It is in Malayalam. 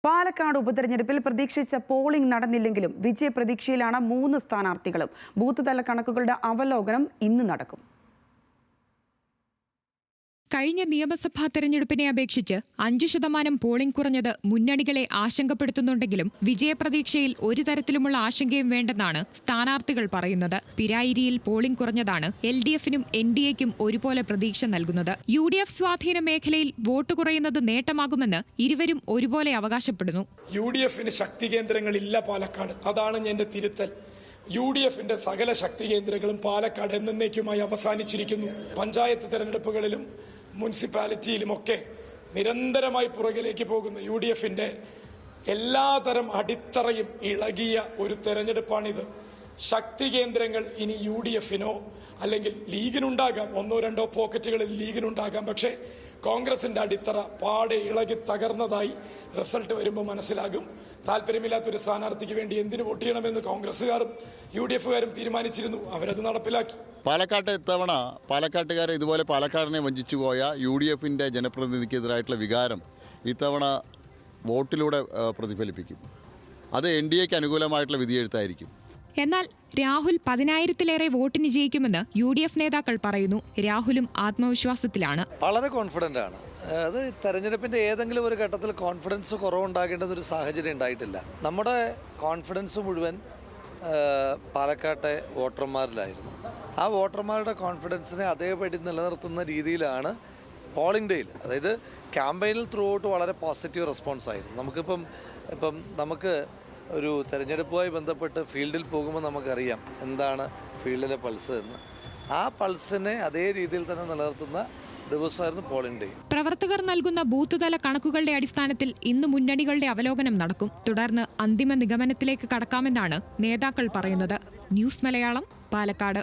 പാലക്കാട് ഉപതെരഞ്ഞെടുപ്പിൽ പ്രതീക്ഷിച്ച പോളിംഗ് നടന്നില്ലെങ്കിലും വിജയപ്രതീക്ഷയിലാണ് 3 സ്ഥാനാർത്ഥികളും. ബൂത്ത് തല കണക്കുകളുടെ അവലോകനം ഇന്ന് നടക്കും. കഴിഞ്ഞ നിയമസഭാ തെരഞ്ഞെടുപ്പിനെ അപേക്ഷിച്ച് 5% പോളിംഗ് കുറഞ്ഞത് മുന്നണികളെ ആശങ്കപ്പെടുത്തുന്നുണ്ടെങ്കിലും വിജയപ്രതീക്ഷയിൽ ഒരു തരത്തിലുമുള്ള ആശങ്കയും വേണ്ടെന്നാണ് സ്ഥാനാർത്ഥികൾ പറയുന്നത്. പിരായിരിയിൽ പോളിംഗ് കുറഞ്ഞതാണ് LDFനും NDAയ്ക്കും ഒരുപോലെ പ്രതീക്ഷ നൽകുന്നത്. UDF സ്വാധീന മേഖലയിൽ വോട്ട് കുറയുന്നത് നേട്ടമാകുമെന്ന് ഇരുവരും ഒരുപോലെ അവകാശപ്പെടുന്നു. UDFന് ശക്തി കേന്ദ്രങ്ങളില്ല പാലക്കാട്, അതാണ് എന്റെ തിരുത്തൽ. UDFന്റെ സകല ശക്തി കേന്ദ്രങ്ങളും പാലക്കാട് എന്നേക്കുമായി അവസാനിച്ചിരിക്കുന്നു. പഞ്ചായത്ത് തെരഞ്ഞെടുപ്പുകളിലും മുനിസിപ്പാലിറ്റിയിലുമൊക്കെ നിരന്തരമായി പുറകിലേക്ക് പോകുന്ന UDFന്റെ എല്ലാതരം അടിത്തറയും ഇളകിയ ഒരു തെരഞ്ഞെടുപ്പാണിത്. ശക്തി കേന്ദ്രങ്ങൾ ഇനി UDFനോ അല്ലെങ്കിൽ ലീഗിനുണ്ടാകാം, 1-2 പോക്കറ്റുകളിൽ ലീഗിനുണ്ടാകാം. പക്ഷേ കോൺഗ്രസിന്റെ അടിത്തറ പാടെ ഇളകി തകർന്നതായി റിസൾട്ട് വരുമ്പോൾ മനസ്സിലാകും. താല്പര്യമില്ലാത്തൊരു സ്ഥാനാർത്ഥിക്ക് വേണ്ടി എന്തിനു വോട്ട് ചെയ്യണമെന്ന് കോൺഗ്രസുകാരും UDFകാരും തീരുമാനിച്ചിരുന്നു. അവരത് നടപ്പിലാക്കി. പാലക്കാട്ട് ഇത്തവണ പാലക്കാട്ടുകാരെ ഇതുപോലെ പാലക്കാടിനെ വഞ്ചിച്ചു പോയ UDFന്റെ ജനപ്രതിനിധിക്കെതിരായിട്ടുള്ള വികാരം ഇത്തവണ വോട്ടിലൂടെ പ്രതിഫലിപ്പിക്കും. അത് NDAയ്ക്ക് അനുകൂലമായിട്ടുള്ള വിധിയെഴുത്തായിരിക്കും. എന്നാൽ രാഹുൽ 10,000-ലേറെ വോട്ടിന് ജയിക്കുമെന്ന് UDF നേതാക്കൾ പറയുന്നു. രാഹുലും ആത്മവിശ്വാസത്തിലാണ്. വളരെ കോൺഫിഡന്റ് ആണ്. അത് തെരഞ്ഞെടുപ്പിന്റെ ഏതെങ്കിലും ഒരു ഘട്ടത്തിൽ കോൺഫിഡൻസ് കുറവുണ്ടാകേണ്ടുന്ന ഒരു സാഹചര്യം ഉണ്ടായിട്ടില്ല. നമ്മുടെ കോൺഫിഡൻസ് മുഴുവൻ പാലക്കാട്ടെ വോട്ടർമാരിലായിരുന്നു. ആ വോട്ടർമാരുടെ കോൺഫിഡൻസിനെ അതേപടി നിലനിർത്തുന്ന രീതിയിലാണ് പോളിംഗ് ഡേയിൽ, അതായത് ക്യാമ്പയിനിൽ ത്രൂ ഔട്ട് വളരെ പോസിറ്റീവ് റെസ്പോൺസ് ആയിരുന്നു. ഇപ്പം നമുക്ക് ഒരു തെരഞ്ഞെടുപ്പുമായി ബന്ധപ്പെട്ട് ഫീൽഡിൽ പോകുമ്പോൾ നമുക്കറിയാം എന്താണ് ഫീൽഡിലെ പൾസ് എന്ന്. ആ പൾസിനെ അതേ രീതിയിൽ തന്നെ നിലനിർത്തുന്ന ദിവസമായിരുന്നു പോളിംഗ് ഡേ. പ്രവർത്തകർ നൽകുന്ന ബൂത്ത് തല കണക്കുകളുടെ അടിസ്ഥാനത്തിൽ ഇന്ന് മുന്നണികളുടെ അവലോകനം നടക്കും. തുടർന്ന് അന്തിമ നിഗമനത്തിലേക്ക് കടക്കാമെന്നാണ് നേതാക്കൾ പറയുന്നത്. ന്യൂസ് മലയാളം, പാലക്കാട്.